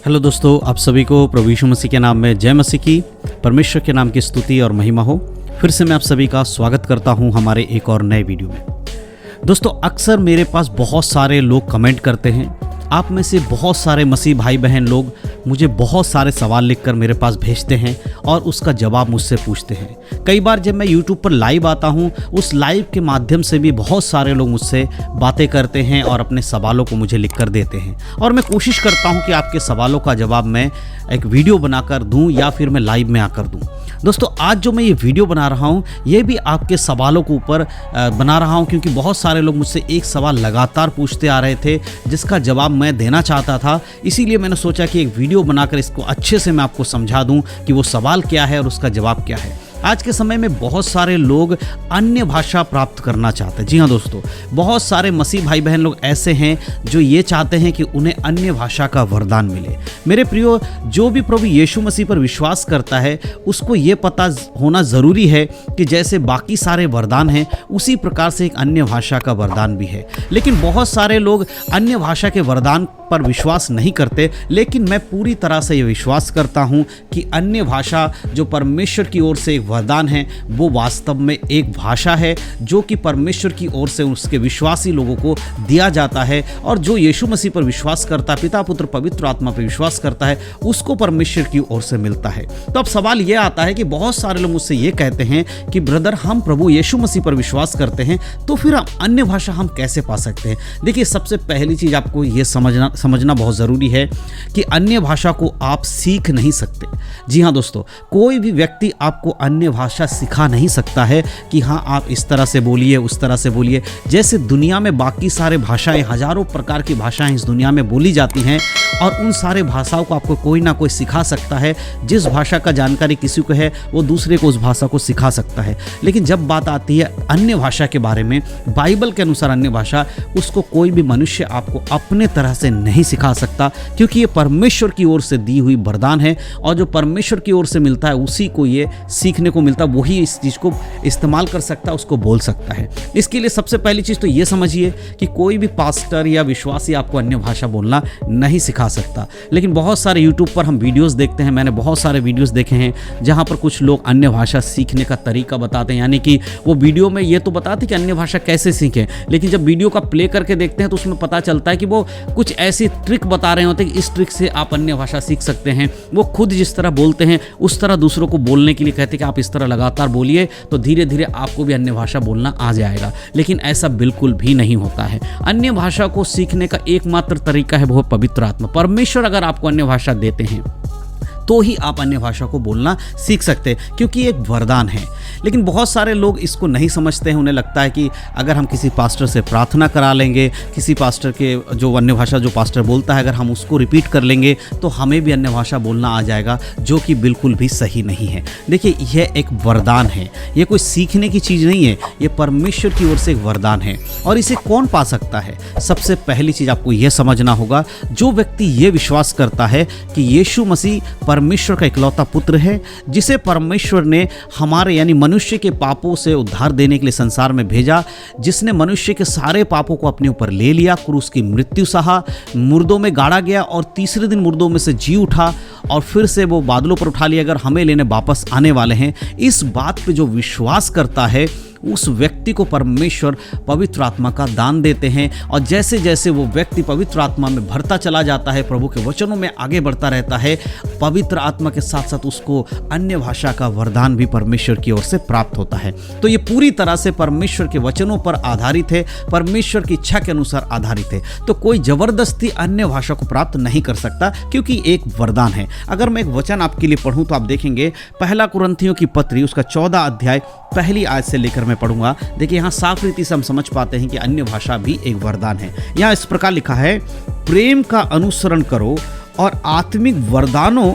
Hello दोस्तों, आप सभी को प्रभु यीशु मसीह के नाम में जय मसीह की। परमेश्वर के नाम की स्तुति और महिमा हो। फिर से मैं आप सभी का स्वागत करता हूं हमारे एक और नए वीडियो में। दोस्तों, अक्सर मेरे पास बहुत सारे लोग कमेंट करते हैं। आप में से बहुत सारे मसीह भाई बहन लोग मुझे बहुत सारे सवाल लिखकर मेरे पास भेजते हैं और उसका जवाब मुझसे पूछते हैं। कई बार जब मैं YouTube पर लाइव आता हूँ, उस लाइव के माध्यम से भी बहुत सारे लोग मुझसे बातें करते हैं और अपने सवालों को मुझे लिख कर देते हैं। और मैं कोशिश करता हूँ कि आपके सवालों का जवाब मैं एक वीडियो बनाकर दूँ या फिर मैं लाइव में आकर दूँ। दोस्तों, आज जो मैं ये वीडियो बना रहा हूँ, ये भी आपके सवालों के ऊपर बना रहा हूँ, क्योंकि बहुत सारे लोग मुझसे एक सवाल लगातार पूछते आ रहे थे जिसका जवाब मैं देना चाहता था। इसीलिए मैंने सोचा कि एक वीडियो बनाकर इसको अच्छे से मैं आपको समझा दूँ कि वो सवाल क्या है और उसका जवाब क्या है। आज के समय में बहुत सारे लोग अन्य भाषा प्राप्त करना चाहते हैं। जी हाँ दोस्तों, बहुत सारे मसीह भाई बहन लोग ऐसे हैं जो ये चाहते हैं कि उन्हें अन्य भाषा का वरदान मिले। मेरे प्रियो, जो भी प्रभु यीशु मसीह पर विश्वास करता है उसको ये पता होना ज़रूरी है कि जैसे बाकी सारे वरदान हैं उसी प्रकार से एक अन्य भाषा का वरदान भी है। लेकिन बहुत सारे लोग अन्य भाषा के वरदान पर विश्वास नहीं करते, लेकिन मैं पूरी तरह से ये विश्वास करता हूँ कि अन्य भाषा जो परमेश्वर की ओर से एक वरदान है, वो वास्तव में एक भाषा है जो कि परमेश्वर की ओर से उसके विश्वासी लोगों को दिया जाता है। और जो यीशु मसीह पर विश्वास करता है, पिता पुत्र पवित्र आत्मा पर विश्वास करता है, उसको परमेश्वर की ओर से मिलता है। तो अब सवाल ये आता है कि बहुत सारे लोग मुझसे ये कहते हैं कि ब्रदर, हम प्रभु यीशु मसीह पर विश्वास करते हैं, तो फिर हम अन्य भाषा हम कैसे पा सकते हैं? देखिए, सबसे पहली चीज़ आपको ये समझना बहुत ज़रूरी है कि अन्य भाषा को आप सीख नहीं सकते। जी हाँ दोस्तों, कोई भी व्यक्ति आपको अन्य भाषा सिखा नहीं सकता है कि हाँ आप इस तरह से बोलिए, उस तरह से बोलिए। जैसे दुनिया में बाकी सारे भाषाएं, हजारों प्रकार की भाषाएं इस दुनिया में बोली जाती हैं और उन सारे भाषाओं को आपको कोई ना कोई सिखा सकता है। जिस भाषा का जानकारी किसी को है वो दूसरे को उस भाषा को सिखा सकता है। लेकिन जब बात आती है अन्य भाषा के बारे में, बाइबल के अनुसार अन्य भाषा, उसको कोई भी मनुष्य आपको अपने तरह से नहीं सिखा सकता, क्योंकि ये परमेश्वर की ओर से दी हुई वरदान है और जो परमेश्वर की ओर से मिलता है उसी को ये सीखने को मिलता है, वही इस चीज़ को इस्तेमाल कर सकता है, उसको बोल सकता है। इसके लिए सबसे पहली चीज़ तो ये समझिए कि कोई भी पास्टर या विश्वासी आपको अन्य भाषा बोलना नहीं सिखा सकता। लेकिन बहुत सारे यूट्यूब पर हम वीडियोस देखते हैं, मैंने बहुत सारे वीडियोस देखे हैं जहां पर कुछ लोग अन्य भाषा सीखने का तरीका बताते हैं। यानी कि वो वीडियो में ये तो बताते कि अन्य भाषा कैसे सीखें, लेकिन जब वीडियो का प्ले करके देखते हैं तो उसमें पता चलता है कि वो कुछ ऐसी ट्रिक बता रहे होते हैं कि इस ट्रिक से आप अन्य भाषा सीख सकते हैं। वो खुद जिस तरह बोलते हैं उस तरह दूसरों को बोलने के लिए कहते हैं कि आप इस तरह लगातार बोलिए तो धीरे धीरे आपको भी अन्य भाषा बोलना आ जाएगा। लेकिन ऐसा बिल्कुल भी नहीं होता है। अन्य भाषा को सीखने का एकमात्र तरीका है वो पवित्र आत्मा। परमेश्वर अगर आपको अन्य भाषा देते हैं तो ही आप अन्य भाषा को बोलना सीख सकते हैं, क्योंकि एक वरदान है। लेकिन बहुत सारे लोग इसको नहीं समझते हैं। उन्हें लगता है कि अगर हम किसी पास्टर से प्रार्थना करा लेंगे, किसी पास्टर के जो अन्य भाषा जो पास्टर बोलता है अगर हम उसको रिपीट कर लेंगे तो हमें भी अन्य भाषा बोलना आ जाएगा, जो कि बिल्कुल भी सही नहीं है। देखिए, यह एक वरदान है, ये कोई सीखने की चीज़ नहीं है, ये परमेश्वर की ओर से एक वरदान है। और इसे कौन पा सकता है? सबसे पहली चीज़ आपको यह समझना होगा, जो व्यक्ति ये विश्वास करता है कि यीशु मसीह परमेश्वर का इकलौता पुत्र है, जिसे परमेश्वर ने हमारे यानी मनुष्य के पापों से उद्धार देने के लिए संसार में भेजा, जिसने मनुष्य के सारे पापों को अपने ऊपर ले लिया, क्रूस की मृत्यु सहा, मुर्दों में गाड़ा गया और तीसरे दिन मुर्दों में से जी उठा और फिर से वो बादलों पर उठा लिया, अगर हमें लेने वापस आने वाले हैं। इस बात पे जो विश्वास करता है उस व्यक्ति को परमेश्वर पवित्र आत्मा का दान देते हैं। और जैसे जैसे वो व्यक्ति पवित्र आत्मा में भरता चला जाता है, प्रभु के वचनों में आगे बढ़ता रहता है, पवित्र आत्मा के साथ साथ उसको अन्य भाषा का वरदान भी परमेश्वर की ओर से प्राप्त होता है। तो ये पूरी तरह से परमेश्वर के वचनों पर आधारित है, परमेश्वर की इच्छा के अनुसार आधारित है। तो कोई जबरदस्ती अन्य भाषा को प्राप्त नहीं कर सकता, क्योंकि एक वरदान है। अगर मैं एक वचन आपके लिए पढ़ूं तो आप देखेंगे, पहला कुरिन्थियों की पत्री उसका 14 अध्याय पहली आयत से लेकर मैं पढ़ूंगा। देखिए, यहाँ साफ रीति से हम समझ पाते हैं कि अन्य भाषा भी एक वरदान है। यहाँ इस प्रकार लिखा है, प्रेम का अनुसरण करो और आत्मिक वरदानों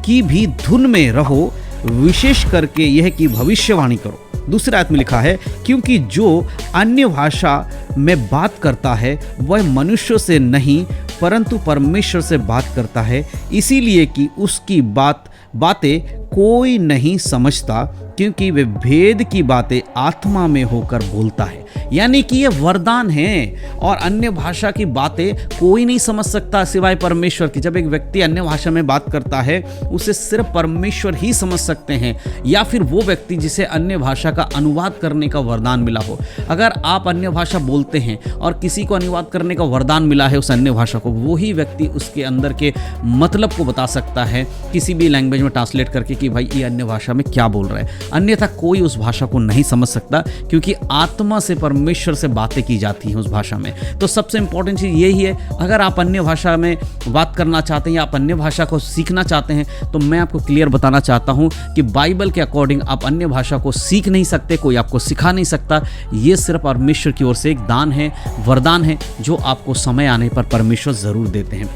की भी धुन में रहो, विशेष करके यह कि भविष्यवाणी करो। दूसरी आयत में लिखा है, क्योंकि जो अन्य भाषा में बात करता है वह मनुष्यों से नहीं परंतु परमेश्वर से बात करता है, इसीलिए कि उसकी बातें कोई नहीं समझता, क्योंकि वे भेद की बातें आत्मा में होकर बोलता है। यानी कि ये वरदान है और अन्य भाषा की बातें कोई नहीं समझ सकता सिवाय परमेश्वर की। जब एक व्यक्ति अन्य भाषा में बात करता है उसे सिर्फ परमेश्वर ही समझ सकते हैं, या फिर वो व्यक्ति जिसे अन्य भाषा का अनुवाद करने का वरदान मिला हो। अगर आप अन्य भाषा बोलते हैं और किसी को अनुवाद करने का वरदान मिला है उस अन्य भाषा को, वही व्यक्ति उसके अंदर के मतलब को बता सकता है किसी भी लैंग्वेज में ट्रांसलेट करके कि भाई ये अन्य भाषा में क्या बोल रहा है। अन्यथा कोई उस भाषा को नहीं समझ सकता, क्योंकि आत्मा से परमेश्वर से बातें की जाती हैं उस भाषा में। तो सबसे इंपॉर्टेंट चीज़ यही है, अगर आप अन्य भाषा में बात करना चाहते हैं या आप अन्य भाषा को सीखना चाहते हैं, तो मैं आपको क्लियर बताना चाहता हूं कि बाइबल के अकॉर्डिंग आप अन्य भाषा को सीख नहीं सकते, कोई आपको सिखा नहीं सकता। ये सिर्फ परमेश्वर की ओर से एक दान है, वरदान है, जो आपको समय आने पर परमेश्वर ज़रूर देते हैं।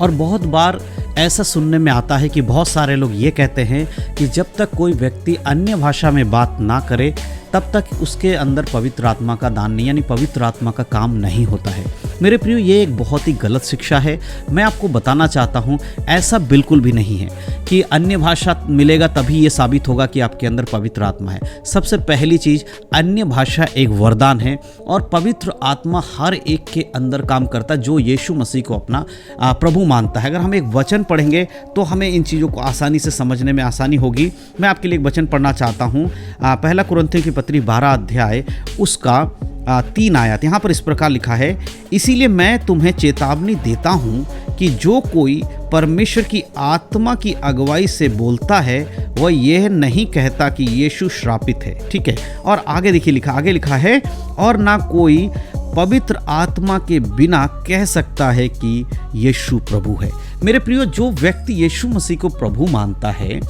और बहुत बार ऐसा सुनने में आता है कि बहुत सारे लोग ये कहते हैं कि जब तक कोई व्यक्ति अन्य भाषा में बात ना करे तब तक उसके अंदर पवित्र आत्मा का दान नहीं, यानी पवित्र आत्मा का काम नहीं होता है। मेरे प्रियो, ये एक बहुत ही गलत शिक्षा है। मैं आपको बताना चाहता हूँ ऐसा बिल्कुल भी नहीं है कि अन्य भाषा मिलेगा तभी ये साबित होगा कि आपके अंदर पवित्र आत्मा है। सबसे पहली चीज़, अन्य भाषा एक वरदान है और पवित्र आत्मा हर एक के अंदर काम करता है जो यीशु मसीह को अपना प्रभु मानता है। अगर हम एक वचन पढ़ेंगे तो हमें इन चीज़ों को आसानी से समझने में आसानी होगी। मैं आपके लिए एक वचन पढ़ना चाहता हूँ, पहला कुरिन्थियों की पत्री 12 अध्याय उसका 3 आयत। यहाँ पर इस प्रकार लिखा है, इसीलिए मैं तुम्हें चेतावनी देता हूँ कि जो कोई परमेश्वर की आत्मा की अगुवाई से बोलता है वह यह नहीं कहता कि यीशु श्रापित है। ठीक है, और आगे देखिए आगे लिखा है, और ना कोई पवित्र आत्मा के बिना कह सकता है कि यीशु प्रभु है। मेरे प्रियो, जो व्यक्ति यीशु मसीह को प्रभु मानता है,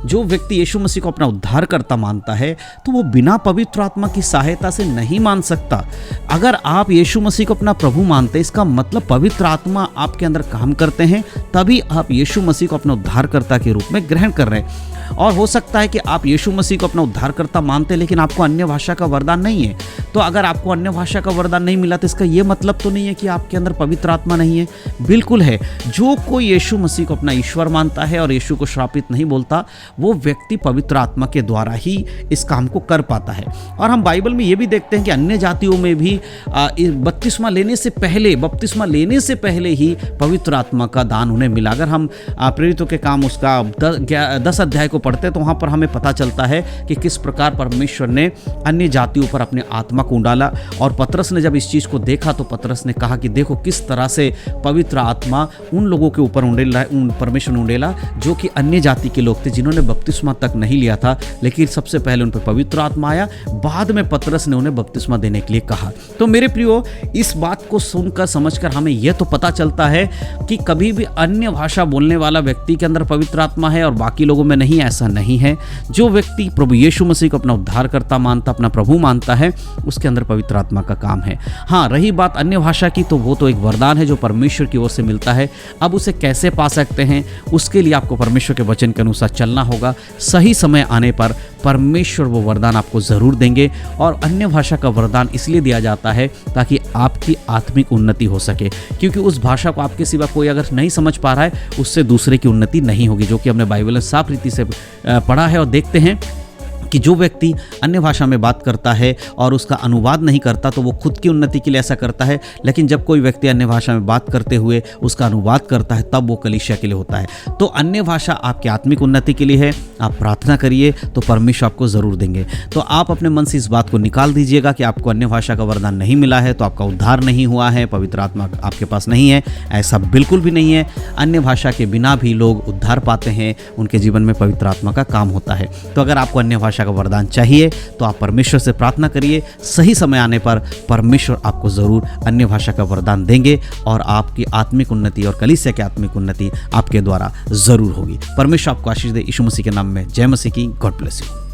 जो व्यक्ति यीशु मसीह को अपना उद्धारकर्ता मानता है, तो वो बिना पवित्र आत्मा की सहायता से नहीं मान सकता। अगर आप यीशु मसीह को अपना प्रभु मानते हैं, इसका मतलब पवित्र आत्मा आपके अंदर काम करते हैं, तभी आप यीशु मसीह को अपना उद्धारकर्ता के रूप में ग्रहण कर रहे हैं। और हो सकता है कि आप यीशु मसीह को अपना उद्धारकर्ता मानते हैं लेकिन आपको अन्य भाषा का वरदान नहीं है। तो अगर आपको अन्य भाषा का वरदान नहीं मिला तो इसका ये मतलब तो नहीं है कि आपके अंदर पवित्र आत्मा नहीं है। बिल्कुल है। जो कोई यीशु मसीह को अपना ईश्वर मानता है और यीशु को श्रापित नहीं बोलता, वो व्यक्ति पवित्र आत्मा के द्वारा ही इस काम को कर पाता है। और हम बाइबल में ये भी देखते हैं कि अन्य जातियों में भी बपतिस्मा लेने से पहले ही पवित्र आत्मा का दान उन्हें मिला। अगर हम प्रेरितों के काम उसका 10 अध्याय को पढ़ते हैं तो वहाँ पर हमें पता चलता है कि किस प्रकार परमेश्वर ने अन्य जातियों पर अपने आत्मा को डाला। और पतरस ने जब इस चीज़ को देखा तो पतरस ने कहा कि देखो किस तरह से पवित्र आत्मा उन लोगों के ऊपर परमेश्वर ने उंडेला जो कि अन्य जाति के लोग थे, जिन्होंने बपतिस्मा तक नहीं लिया था, लेकिन सबसे पहले उन पर पवित्र आत्मा आया, बाद में पतरस ने उन्हें बपतिस्मा देने के लिए कहा। तो मेरे प्रियो, इस बात को सुनकर समझकर हमें यह तो पता चलता है कि कभी भी अन्य भाषा बोलने वाला व्यक्ति के अंदर पवित्र आत्मा है और बाकी लोगों में नहीं, ऐसा नहीं है। जो व्यक्ति प्रभु यीशु मसीह को अपना उद्धारकर्ता मानता, अपना प्रभु मानता है, उसके अंदर पवित्र आत्मा का काम है। हाँ, रही बात अन्य भाषा की, तो वो तो एक वरदान है जो परमेश्वर की ओर से मिलता है। अब उसे कैसे पा सकते हैं, उसके लिए आपको परमेश्वर के वचन के अनुसार चलना होगा। सही समय आने पर परमेश्वर वो वरदान आपको ज़रूर देंगे। और अन्य भाषा का वरदान इसलिए दिया जाता है ताकि आपकी आत्मिक उन्नति हो सके, क्योंकि उस भाषा को आपके सिवा कोई अगर नहीं समझ पा रहा है, उससे दूसरे की उन्नति नहीं होगी, जो कि हमने बाइबल में साफ रीति से पढ़ा है। और देखते हैं कि जो व्यक्ति अन्य भाषा में बात करता है और उसका अनुवाद नहीं करता तो वो खुद की उन्नति के लिए ऐसा करता है, लेकिन जब कोई व्यक्ति अन्य भाषा में बात करते हुए उसका अनुवाद करता है तब वो कलीसिया के लिए होता है। तो अन्य भाषा आपकी आत्मिक उन्नति के लिए है। आप प्रार्थना करिए तो परमेश्वर आपको ज़रूर देंगे। तो आप अपने मन से इस बात को निकाल दीजिएगा कि आपको अन्य भाषा का वरदान नहीं मिला है तो आपका उद्धार नहीं हुआ है, पवित्र आत्मा आपके पास नहीं है। ऐसा बिल्कुल भी नहीं है। अन्य भाषा के बिना भी लोग उद्धार पाते हैं, उनके जीवन में पवित्र आत्मा का काम होता है। तो अगर आपको अन्य भाषा का वरदान चाहिए तो आप परमेश्वर से प्रार्थना करिए। सही समय आने पर परमेश्वर आपको ज़रूर अन्य भाषा का वरदान देंगे और आपकी आत्मिक उन्नति और कलीसिया की आत्मिक उन्नति आपके द्वारा ज़रूर होगी। परमेश्वर आपको आशीष दे। यीशु मसीह के नाम में जय मसीह की। God bless you.